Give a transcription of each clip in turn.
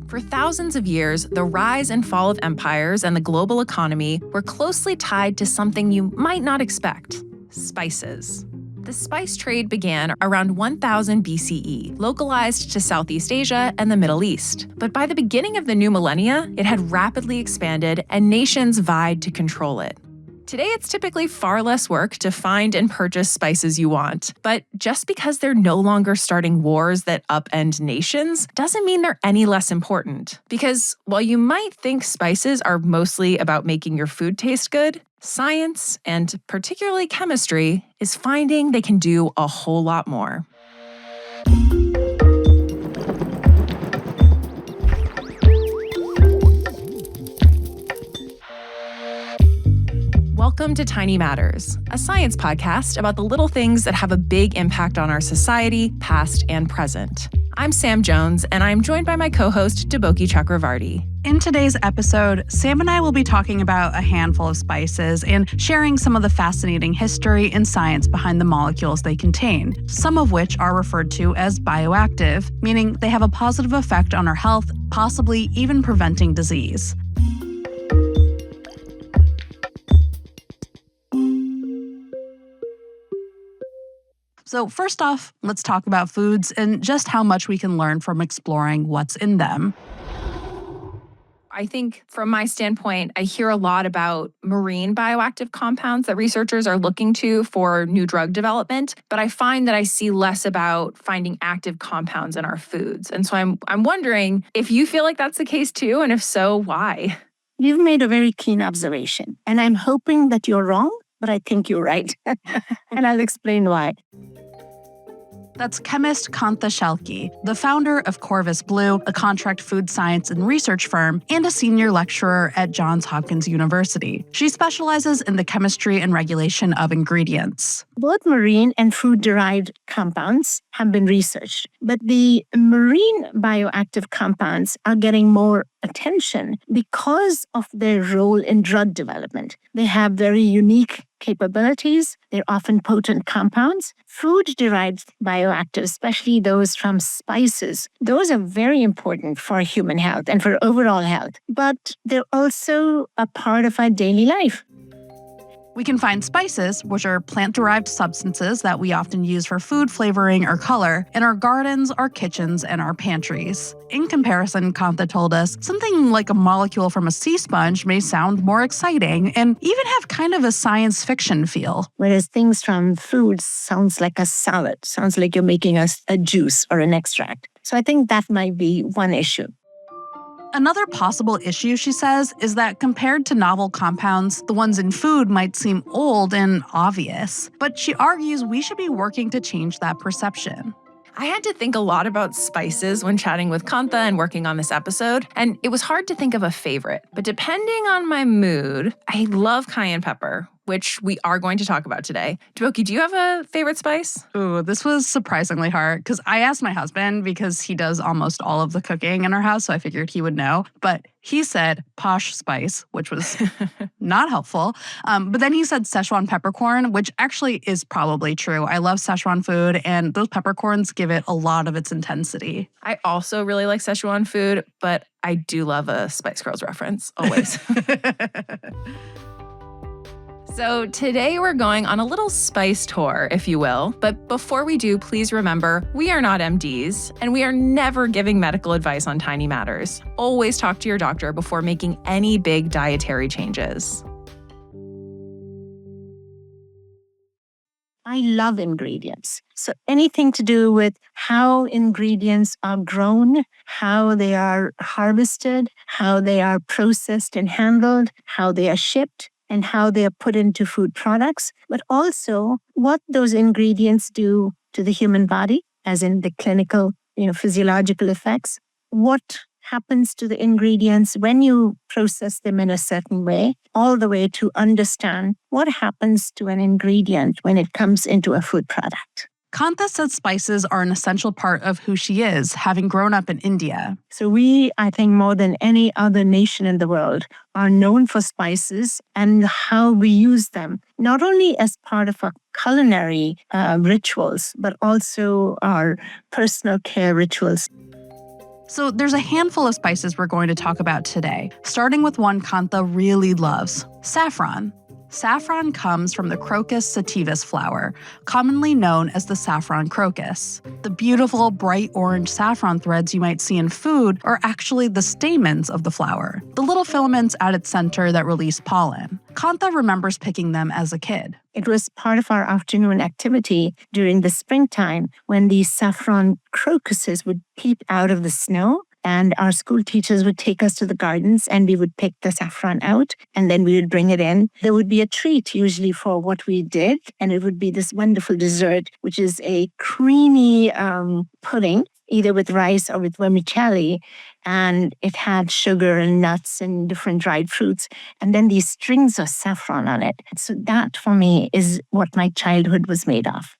For thousands of years, the rise and fall of empires and the global economy were closely tied to something you might not expect: spices. The spice trade began around 1000 BCE, localized to Southeast Asia and the Middle East. But by the beginning of the new millennia, it had rapidly expanded and nations vied to control it. Today, it's typically far less work to find and purchase spices you want. But just because they're no longer starting wars that upend nations doesn't mean they're any less important. Because while you might think spices are mostly about making your food taste good, science, and particularly chemistry, is finding they can do a whole lot more. Welcome to Tiny Matters, a science podcast about the little things that have a big impact on our society, past and present. I'm Sam Jones, and I'm joined by my co-host, Deboki Chakravarti. In today's episode, Sam and I will be talking about a handful of spices and sharing some of the fascinating history and science behind the molecules they contain, some of which are referred to as bioactive, meaning they have a positive effect on our health, possibly even preventing disease. So first off, let's talk about foods and just how much we can learn from exploring what's in them. I think from my standpoint, I hear a lot about marine bioactive compounds that researchers are looking to for new drug development, but I find that I see less about finding active compounds in our foods. And so I'm wondering if you feel like that's the case too, and if so, why? You've made a very keen observation, and I'm hoping that you're wrong, but I think you're right. And I'll explain why. That's chemist Kantha Shelke, the founder of Corvus Blue, a contract food science and research firm, and a senior lecturer at Johns Hopkins University. She specializes in the chemistry and regulation of ingredients. Both marine and food-derived compounds have been researched, but the marine bioactive compounds are getting more attention because of their role in drug development. They have very unique capabilities. They're often potent compounds. Food-derived bioactives, especially those from spices, those are very important for human health and for overall health, but they're also a part of our daily life. We can find spices, which are plant-derived substances that we often use for food flavoring or color, in our gardens, our kitchens, and our pantries. In comparison, Kantha told us, something like a molecule from a sea sponge may sound more exciting and even have kind of a science fiction feel. Whereas things from food sounds like a salad, sounds like you're making a juice or an extract. So I think that might be one issue. Another possible issue, she says, is that compared to novel compounds, the ones in food might seem old and obvious. But she argues we should be working to change that perception. I had to think a lot about spices when chatting with Kantha and working on this episode, and it was hard to think of a favorite. But depending on my mood, I love cayenne pepper, which we are going to talk about today. Deboki, do you have a favorite spice? Ooh, this was surprisingly hard because I asked my husband because he does almost all of the cooking in our house, so I figured he would know. But he said posh spice, which was not helpful. But then he said Szechuan peppercorn, which actually is probably true. I love Szechuan food, and those peppercorns give it a lot of its intensity. I also really like Szechuan food, but I do love a Spice Girls reference, always. So today we're going on a little spice tour, if you will. But before we do, please remember, we are not MDs, and we are never giving medical advice on Tiny Matters. Always talk to your doctor before making any big dietary changes. I love ingredients. So anything to do with how ingredients are grown, how they are harvested, how they are processed and handled, how they are shipped, and how they are put into food products, but also what those ingredients do to the human body, as in the clinical, physiological effects. What happens to the ingredients when you process them in a certain way, all the way to understand what happens to an ingredient when it comes into a food product. Kantha said spices are an essential part of who she is, having grown up in India. So we, I think more than any other nation in the world, are known for spices and how we use them, not only as part of our culinary rituals, but also our personal care rituals. So there's a handful of spices we're going to talk about today, starting with one Kantha really loves, saffron. Saffron comes from the Crocus sativus flower, commonly known as the saffron crocus. The beautiful, bright orange saffron threads you might see in food are actually the stamens of the flower, the little filaments at its center that release pollen. Kantha remembers picking them as a kid. It was part of our afternoon activity during the springtime when these saffron crocuses would peep out of the snow. And our school teachers would take us to the gardens and we would pick the saffron out and then we would bring it in. There would be a treat usually for what we did. And it would be this wonderful dessert, which is a creamy pudding, either with rice or with vermicelli. And it had sugar and nuts and different dried fruits. And then these strings of saffron on it. So that for me is what my childhood was made of.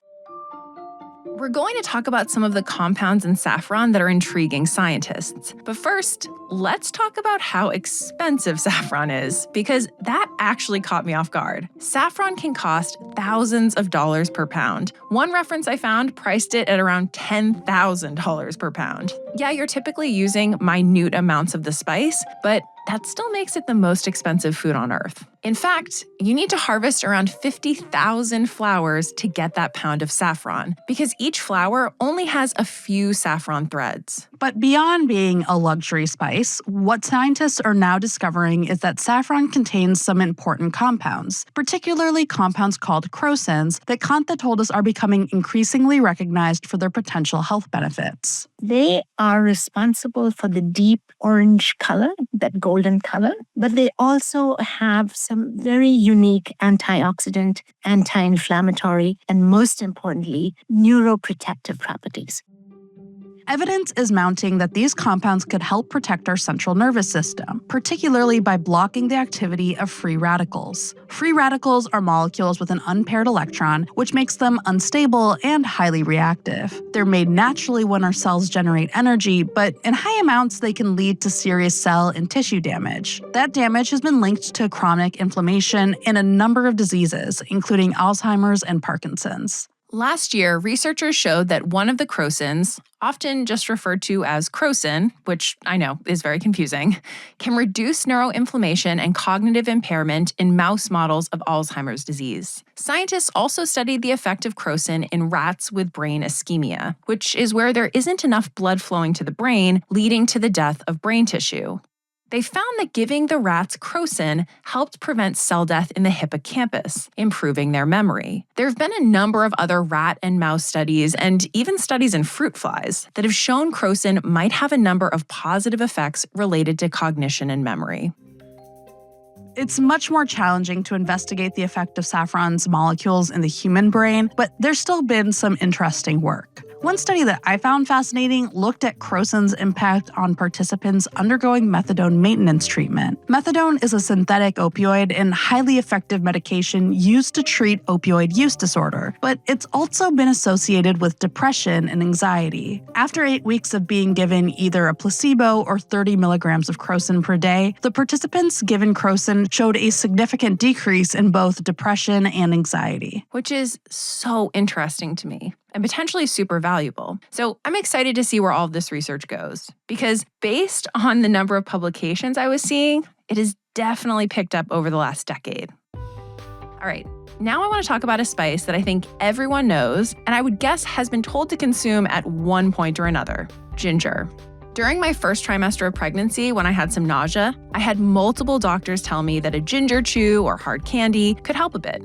We're going to talk about some of the compounds in saffron that are intriguing scientists. But first, let's talk about how expensive saffron is, because that actually caught me off guard. Saffron can cost thousands of dollars per pound. One reference I found priced it at around $10,000 per pound. Yeah, you're typically using minute amounts of the spice, but that still makes it the most expensive food on Earth. In fact, you need to harvest around 50,000 flowers to get that pound of saffron, because each flower only has a few saffron threads. But beyond being a luxury spice, what scientists are now discovering is that saffron contains some important compounds, particularly compounds called crocins that Kantha told us are becoming increasingly recognized for their potential health benefits. They are responsible for the deep orange color, that golden color, but they also have some very unique antioxidant, anti-inflammatory, and most importantly, neuroprotective properties. Evidence is mounting that these compounds could help protect our central nervous system, particularly by blocking the activity of free radicals. Free radicals are molecules with an unpaired electron, which makes them unstable and highly reactive. They're made naturally when our cells generate energy, but in high amounts they can lead to serious cell and tissue damage. That damage has been linked to chronic inflammation in a number of diseases, including Alzheimer's and Parkinson's. Last year, researchers showed that one of the crocins, often just referred to as crocin, which I know is very confusing, can reduce neuroinflammation and cognitive impairment in mouse models of Alzheimer's disease. Scientists also studied the effect of crocin in rats with brain ischemia, which is where there isn't enough blood flowing to the brain, leading to the death of brain tissue. They found that giving the rats crocin helped prevent cell death in the hippocampus, improving their memory. There have been a number of other rat and mouse studies, and even studies in fruit flies, that have shown crocin might have a number of positive effects related to cognition and memory. It's much more challenging to investigate the effect of saffron's molecules in the human brain, but there's still been some interesting work. One study that I found fascinating looked at crocin's impact on participants undergoing methadone maintenance treatment. Methadone is a synthetic opioid and highly effective medication used to treat opioid use disorder, but it's also been associated with depression and anxiety. After 8 weeks of being given either a placebo or 30 milligrams of crocin per day, the participants given crocin showed a significant decrease in both depression and anxiety. Which is so interesting to me, and potentially super valuable. So I'm excited to see where all of this research goes, because based on the number of publications I was seeing, it has definitely picked up over the last decade. All right, now I want to talk about a spice that I think everyone knows, and I would guess has been told to consume at one point or another: ginger. During my first trimester of pregnancy, when I had some nausea, I had multiple doctors tell me that a ginger chew or hard candy could help a bit.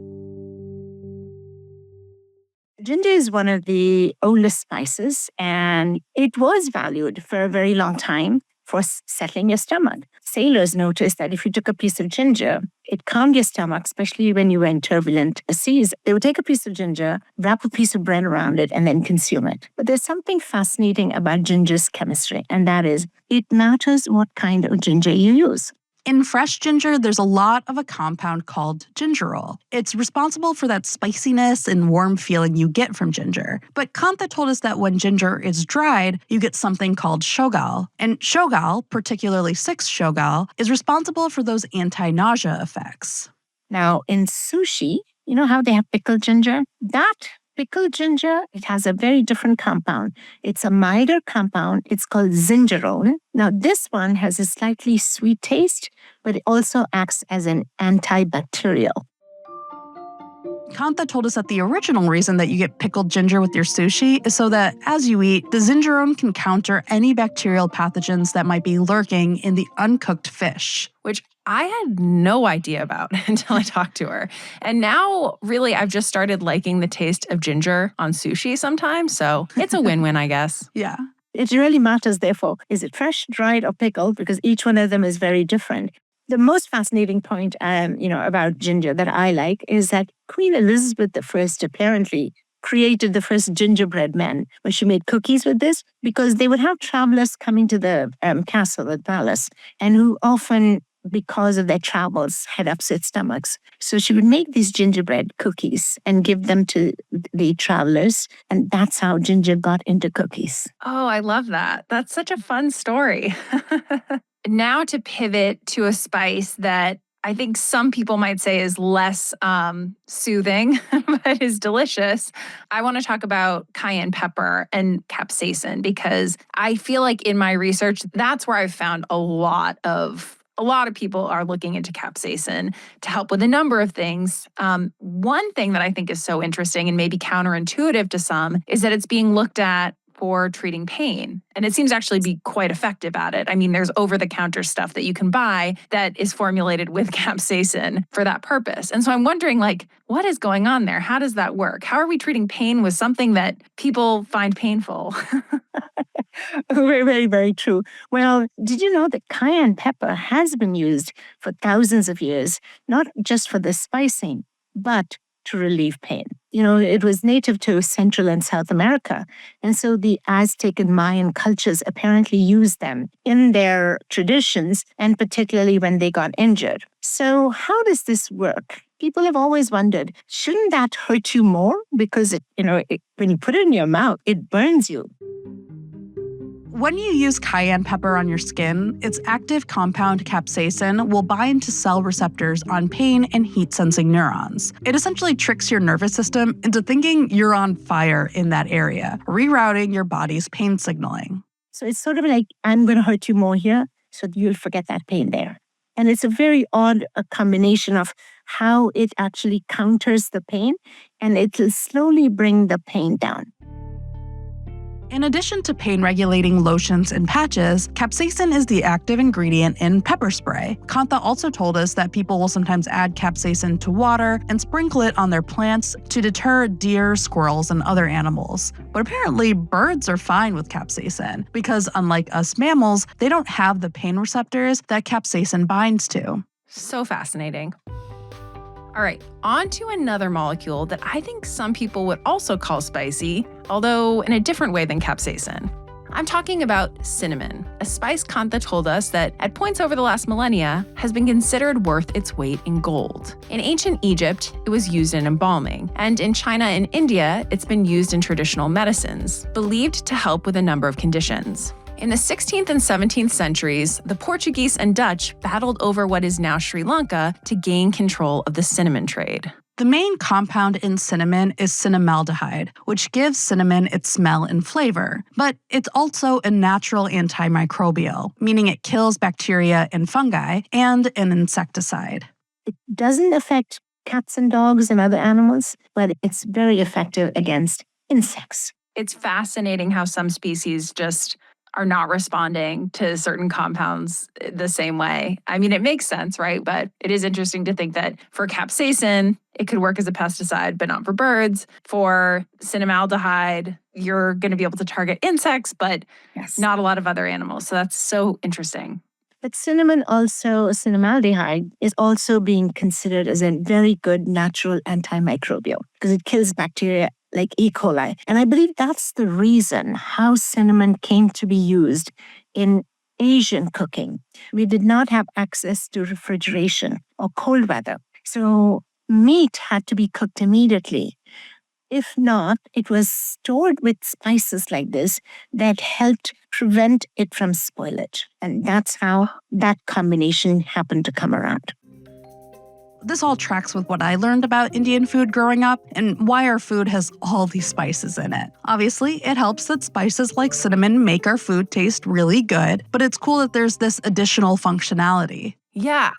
Ginger is one of the oldest spices, and it was valued for a very long time for settling your stomach. Sailors noticed that if you took a piece of ginger, it calmed your stomach, especially when you were in turbulent seas. They would take a piece of ginger, wrap a piece of bread around it, and then consume it. But there's something fascinating about ginger's chemistry, and that is, it matters what kind of ginger you use. In fresh ginger, there's a lot of a compound called gingerol. It's responsible for that spiciness and warm feeling you get from ginger. But Kantha told us that when ginger is dried, you get something called shogal. And shogal, particularly 6-shogal, is responsible for those anti-nausea effects. Now, in sushi, you know how they have pickled ginger? That pickled ginger, it has a very different compound. It's a milder compound. It's called zingerone. Now, this one has a slightly sweet taste, but it also acts as an antibacterial. Kantha told us that the original reason that you get pickled ginger with your sushi is so that as you eat, the zingerone can counter any bacterial pathogens that might be lurking in the uncooked fish. Which I had no idea about until I talked to her. And now, really, I've just started liking the taste of ginger on sushi sometimes. So it's a win-win, I guess. Yeah. It really matters, therefore, is it fresh, dried, or pickled? Because each one of them is very different. The most fascinating point, about ginger that I like is that Queen Elizabeth I apparently created the first gingerbread men when she made cookies with this, because they would have travelers coming to the castle, the palace, and who often, because of their travels, had upset stomachs. So she would make these gingerbread cookies and give them to the travelers. And that's how ginger got into cookies. Oh, I love that. That's such a fun story. Now to pivot to a spice that I think some people might say is less soothing, but is delicious. I want to talk about cayenne pepper and capsaicin, because I feel like in my research, that's where I've found a lot of people are looking into capsaicin to help with a number of things. One thing that I think is so interesting and maybe counterintuitive to some is that it's being looked at for treating pain. And it seems to actually be quite effective at it. I mean, there's over-the-counter stuff that you can buy that is formulated with capsaicin for that purpose. And so I'm wondering, what is going on there? How does that work? How are we treating pain with something that people find painful? Very, very, very true. Well, did you know that cayenne pepper has been used for thousands of years, not just for the spicing, but to relieve pain? It was native to Central and South America. And so the Aztec and Mayan cultures apparently used them in their traditions, and particularly when they got injured. So how does this work? People have always wondered, shouldn't that hurt you more? Because when you put it in your mouth, it burns you. When you use cayenne pepper on your skin, its active compound capsaicin will bind to cell receptors on pain and heat-sensing neurons. It essentially tricks your nervous system into thinking you're on fire in that area, rerouting your body's pain signaling. So it's sort of like, I'm going to hurt you more here, so you'll forget that pain there. And it's a very odd combination of how it actually counters the pain, and it will slowly bring the pain down. In addition to pain-regulating lotions and patches, capsaicin is the active ingredient in pepper spray. Kantha also told us that people will sometimes add capsaicin to water and sprinkle it on their plants to deter deer, squirrels, and other animals. But apparently, birds are fine with capsaicin because, unlike us mammals, they don't have the pain receptors that capsaicin binds to. So fascinating. All right, on to another molecule that I think some people would also call spicy, although in a different way than capsaicin. I'm talking about cinnamon, a spice Kantha told us that at points over the last millennia has been considered worth its weight in gold. In ancient Egypt, it was used in embalming, and in China and India, it's been used in traditional medicines, believed to help with a number of conditions. In the 16th and 17th centuries, the Portuguese and Dutch battled over what is now Sri Lanka to gain control of the cinnamon trade. The main compound in cinnamon is cinnamaldehyde, which gives cinnamon its smell and flavor. But it's also a natural antimicrobial, meaning it kills bacteria and fungi, and an insecticide. It doesn't affect cats and dogs and other animals, but it's very effective against insects. It's fascinating how some species just are not responding to certain compounds the same way. I mean, it makes sense, right? But it is interesting to think that for capsaicin, it could work as a pesticide, but not for birds. For cinnamaldehyde, you're going to be able to target insects, but not a lot of other animals. So that's so interesting. But cinnamaldehyde is also being considered as a very good natural antimicrobial because it kills bacteria like E. coli. And I believe that's the reason how cinnamon came to be used in Asian cooking. We did not have access to refrigeration or cold weather. So meat had to be cooked immediately. If not, it was stored with spices like this that helped prevent it from spoilage. And that's how that combination happened to come around. this all tracks with what I learned about Indian food growing up and why our food has all these spices in it. Obviously, it helps that spices like cinnamon make our food taste really good, but it's cool that there's this additional functionality. Yeah,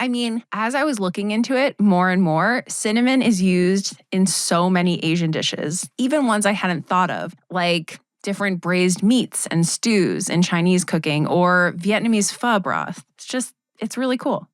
as I was looking into it more and more, cinnamon is used in so many Asian dishes, even ones I hadn't thought of, like different braised meats and stews in Chinese cooking or Vietnamese pho broth. It's really cool.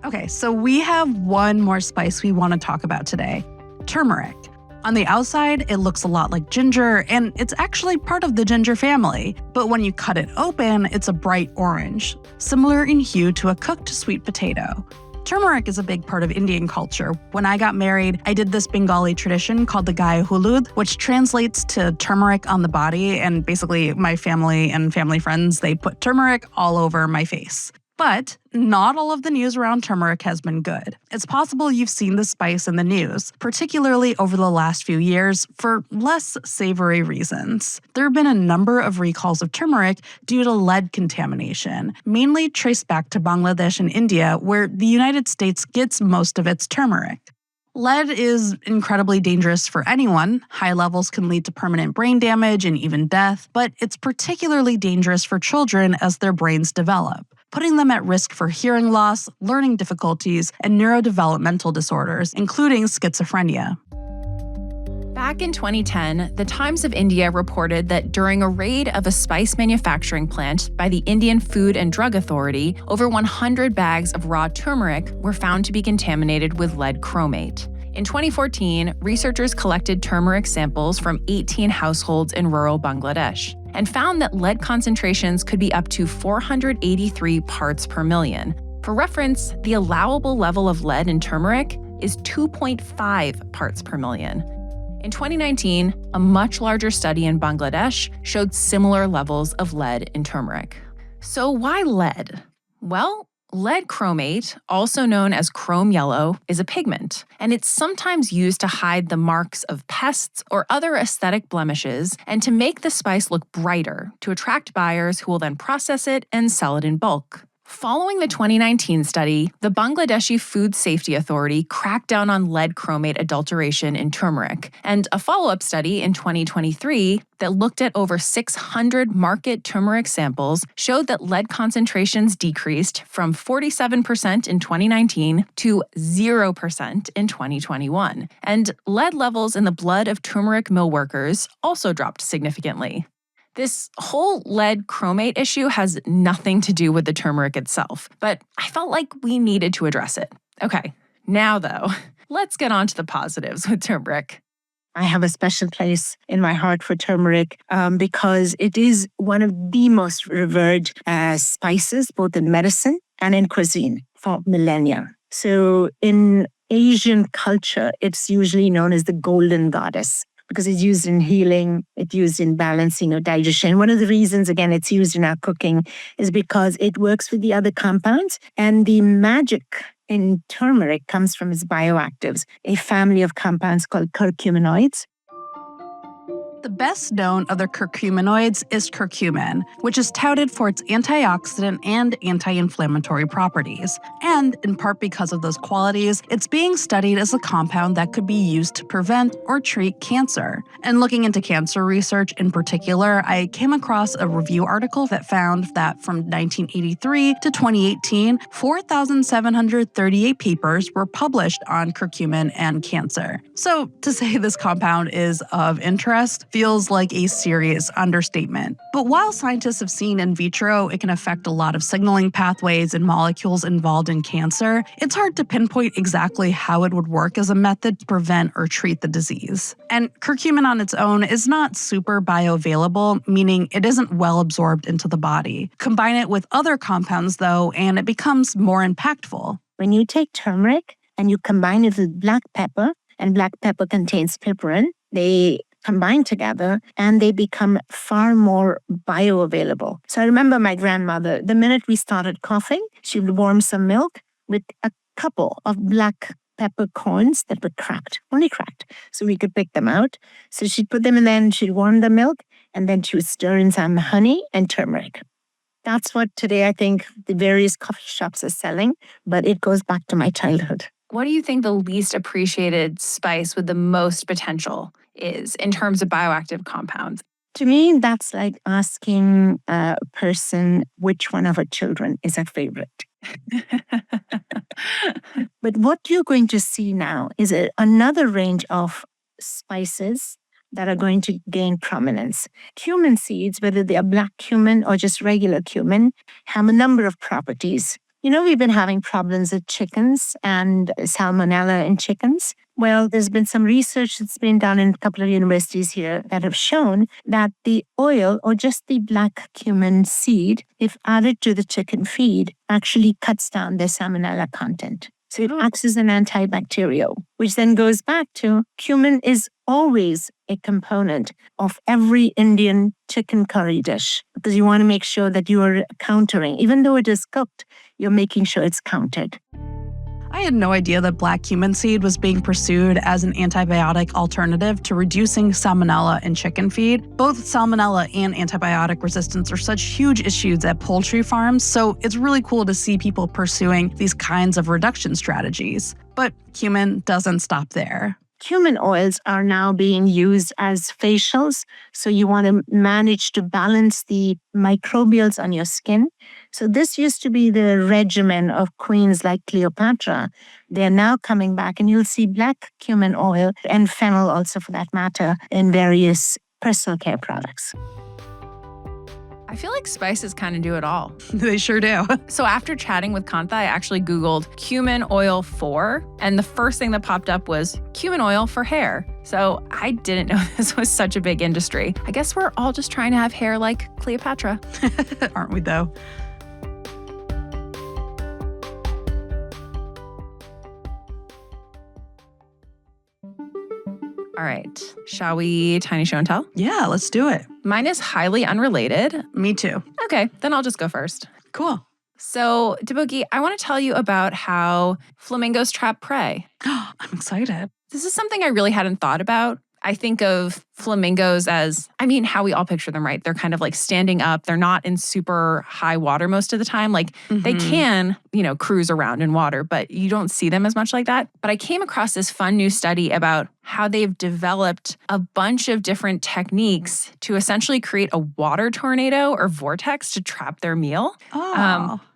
Okay, so we have one more spice we want to talk about today, turmeric. On the outside, it looks a lot like ginger, and it's actually part of the ginger family. But when you cut it open, it's a bright orange, similar in hue to a cooked sweet potato. Turmeric is a big part of Indian culture. When I got married, I did this Bengali tradition called the Gai Hulud, which translates to turmeric on the body, and basically my family and family friends, they put turmeric all over my face. But not all of the news around turmeric has been good. It's possible you've seen the spice in the news, particularly over the last few years, for less savory reasons. There have been a number of recalls of turmeric due to lead contamination, mainly traced back to Bangladesh and India, where the United States gets most of its turmeric. Lead is incredibly dangerous for anyone. High levels can lead to permanent brain damage and even death, but it's particularly dangerous for children as their brains develop, putting them at risk for hearing loss, learning difficulties, and neurodevelopmental disorders, including schizophrenia. Back in 2010, the Times of India reported that during a raid of a spice manufacturing plant by the Indian Food and Drug Authority, over 100 bags of raw turmeric were found to be contaminated with lead chromate. In 2014, researchers collected turmeric samples from 18 households in rural Bangladesh and found that lead concentrations could be up to 483 parts per million. For reference, the allowable level of lead in turmeric is 2.5 parts per million. In 2019, a much larger study in Bangladesh showed similar levels of lead in turmeric. So why lead? Well, lead chromate, also known as chrome yellow, is a pigment, and it's sometimes used to hide the marks of pests or other aesthetic blemishes and to make the spice look brighter to attract buyers who will then process it and sell it in bulk. Following the 2019 study, the Bangladeshi Food Safety Authority cracked down on lead chromate adulteration in turmeric, and a follow-up study in 2023 that looked at over 600 market turmeric samples showed that lead concentrations decreased from 47% in 2019 to 0% in 2021. And lead levels in the blood of turmeric mill workers also dropped significantly. This whole lead chromate issue has nothing to do with the turmeric itself, but I felt like we needed to address it. Okay, now though, let's get on to the positives with turmeric. I have a special place in my heart for turmeric because it is one of the most revered spices, both in medicine and in cuisine for millennia. So in Asian culture, it's usually known as the golden goddess, because it's used in healing, it's used in balancing of digestion. One of the reasons, again, it's used in our cooking is because it works with the other compounds. And the magic in turmeric comes from its bioactives, a family of compounds called curcuminoids. The best known of the curcuminoids is curcumin, which is touted for its antioxidant and anti-inflammatory properties. And in part because of those qualities, it's being studied as a compound that could be used to prevent or treat cancer. And looking into cancer research in particular, I came across a review article that found that from 1983 to 2018, 4,738 papers were published on curcumin and cancer. So to say this compound is of interest feels like a serious understatement. But while scientists have seen in vitro it can affect a lot of signaling pathways and molecules involved in cancer, it's hard to pinpoint exactly how it would work as a method to prevent or treat the disease. And curcumin on its own is not super bioavailable, meaning it isn't well absorbed into the body. Combine it with other compounds, though, and it becomes more impactful. When you take turmeric and you combine it with black pepper, and black pepper contains piperine, they combine together and they become far more bioavailable. So I remember my grandmother, the minute we started coughing, she would warm some milk with a couple of black peppercorns that were cracked, only cracked, so we could pick them out. So she'd put them in there and she'd warm the milk, and then she would stir in some honey and turmeric. That's what today I think the various coffee shops are selling, but it goes back to my childhood. What do you think the least appreciated spice with the most potential is in terms of bioactive compounds? To me, that's like asking a person which one of her children is her favorite. But what you're going to see now is another range of spices that are going to gain prominence. Cumin seeds, whether they are black cumin or just regular cumin, have a number of properties. We've been having problems with chickens and salmonella in chickens. Well, there's been some research that's been done in a couple of universities here that have shown that the oil or just the black cumin seed, if added to the chicken feed, actually cuts down their salmonella content. So it acts as an antibacterial, which then goes back to cumin is always a component of every Indian chicken curry dish because you want to make sure that you are countering. Even though it is cooked, you're making sure it's counted. I had no idea that black cumin seed was being pursued as an antibiotic alternative to reducing salmonella in chicken feed. Both salmonella and antibiotic resistance are such huge issues at poultry farms, so it's really cool to see people pursuing these kinds of reduction strategies. But cumin doesn't stop there. Cumin oils are now being used as facials. So you want to manage to balance the microbials on your skin. So this used to be the regimen of queens like Cleopatra. They're now coming back, and you'll see black cumin oil and fennel also for that matter in various personal care products. I feel like spices kind of do it all. They sure do. So after chatting with Kantha, I actually Googled cumin oil for, and the first thing that popped up was cumin oil for hair. So I didn't know this was such a big industry. I guess we're all just trying to have hair like Cleopatra. Aren't we though? All right, shall we tiny show and tell? Yeah, let's do it. Mine is highly unrelated. Me too. Okay, then I'll just go first. Cool. So, Debuki, I want to tell you about how flamingos trap prey. I'm excited. This is something I really hadn't thought about. I think of flamingos as, how we all picture them, right? They're kind of like standing up. They're not in super high water most of the time. Like they can, cruise around in water, but you don't see them as much like that. But I came across this fun new study about how they've developed a bunch of different techniques to essentially create a water tornado or vortex to trap their meal.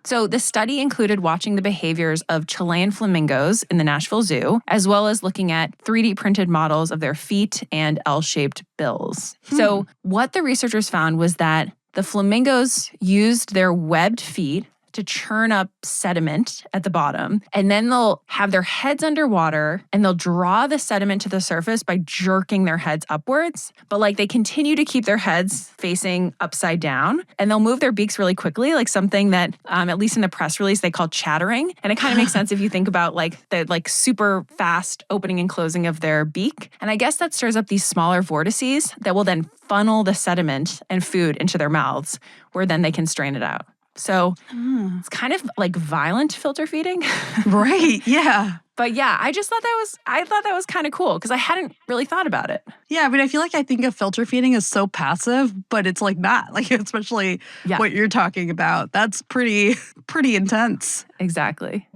So the study included watching the behaviors of Chilean flamingos in the Nashville Zoo, as well as looking at 3D printed models of their feet and L-shaped bills. So what the researchers found was that the flamingos used their webbed feet to churn up sediment at the bottom. And then they'll have their heads underwater and they'll draw the sediment to the surface by jerking their heads upwards. But they continue to keep their heads facing upside down, and they'll move their beaks really quickly, like something that, at least in the press release, they call chattering. And it kind of makes sense if you think about the super fast opening and closing of their beak. And I guess that stirs up these smaller vortices that will then funnel the sediment and food into their mouths, where then they can strain it out. So it's kind of like violent filter feeding. Right, yeah. But yeah, I thought that was kind of cool because I hadn't really thought about it. Yeah, I think of filter feeding as so passive, but it's not. Especially what you're talking about. That's pretty intense. Exactly.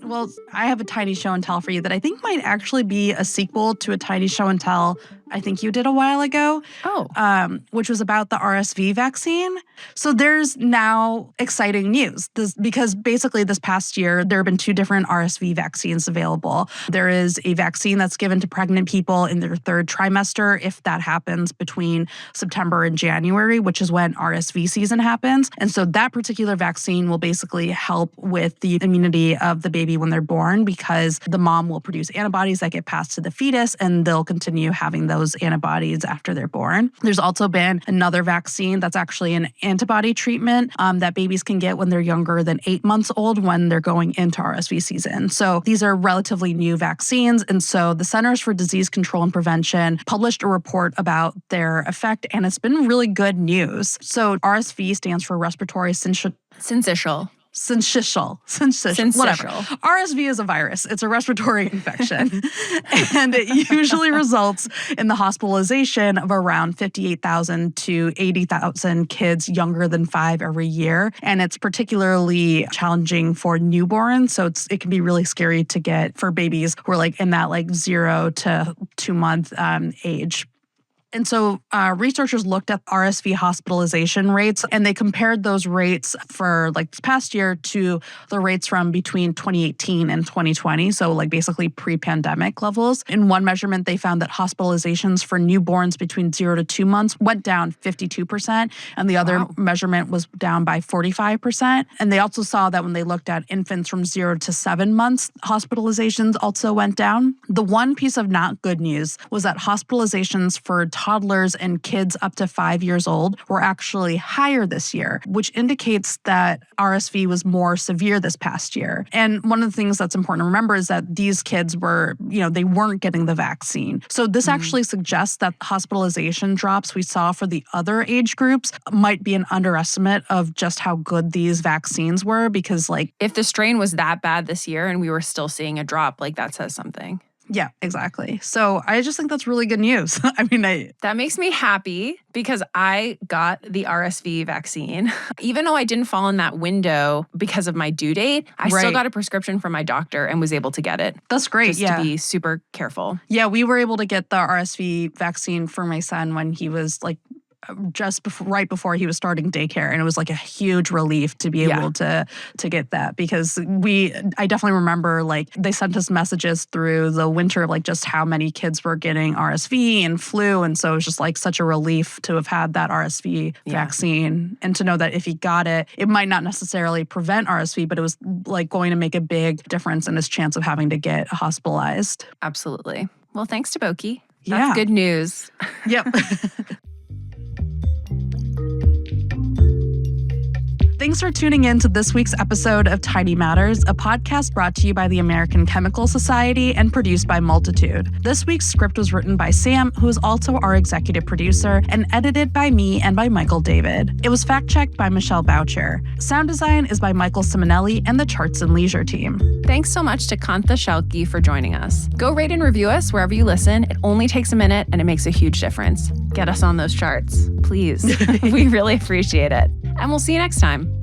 Well, I have a tiny show and tell for you that I think might actually be a sequel to a tiny show and tell I think you did a while ago. Which was about the RSV vaccine. So there's now exciting news because basically this past year, there have been 2 different RSV vaccines available. There is a vaccine that's given to pregnant people in their 3rd trimester, if that happens between September and January, which is when RSV season happens. And so that particular vaccine will basically help with the immunity of the baby when they're born, because the mom will produce antibodies that get passed to the fetus, and they'll continue having those antibodies after they're born. There's also been another vaccine that's actually an antibody treatment that babies can get when they're younger than 8 months old when they're going into RSV season. So these are relatively new vaccines. And so the Centers for Disease Control and Prevention published a report about their effect, and it's been really good news. So RSV stands for respiratory syncytial Syncytial, whatever. RSV is a virus. It's a respiratory infection. And it usually results in the hospitalization of around 58,000 to 80,000 kids younger than 5 every year. And it's particularly challenging for newborns. So it can be really scary to get for babies who are like in that like 0 to 2 month age. And so researchers looked at RSV hospitalization rates, and they compared those rates for like this past year to the rates from between 2018 and 2020. So like basically pre-pandemic levels. In one measurement, they found that hospitalizations for newborns between 0 to 2 months went down 52%. And the other measurement was down by 45%. And they also saw that when they looked at infants from 0 to 7 months, hospitalizations also went down. The one piece of not good news was that hospitalizations for toddlers and kids up to 5 years old were actually higher this year, which indicates that RSV was more severe this past year. And one of the things that's important to remember is that these kids were, they weren't getting the vaccine. So this actually suggests that hospitalization drops we saw for the other age groups might be an underestimate of just how good these vaccines were, because like if the strain was that bad this year and we were still seeing a drop, like that says something. Yeah, exactly. So I just think that's really good news. That makes me happy because I got the RSV vaccine. Even though I didn't fall in that window because of my due date, I still got a prescription from my doctor and was able to get it. That's great. Just to be super careful. Yeah, we were able to get the RSV vaccine for my son when he was like right before he was starting daycare, and it was like a huge relief to be able to get that, because I definitely remember like they sent us messages through the winter of like just how many kids were getting RSV and flu, and so it was just like such a relief to have had that RSV vaccine and to know that if he got it, it might not necessarily prevent RSV, but it was like going to make a big difference in his chance of having to get hospitalized. Absolutely. Well, thanks to Boki. That's good news. Yep. Thanks for tuning in to this week's episode of Tiny Matters, a podcast brought to you by the American Chemical Society and produced by Multitude. This week's script was written by Sam, who is also our executive producer, and edited by me and by Michael David. It was fact-checked by Michelle Boucher. Sound design is by Michael Simonelli and the Charts and Leisure team. Thanks so much to Kantha Shelke for joining us. Go rate and review us wherever you listen. It only takes a minute and it makes a huge difference. Get us on those charts, please. We really appreciate it. And we'll see you next time.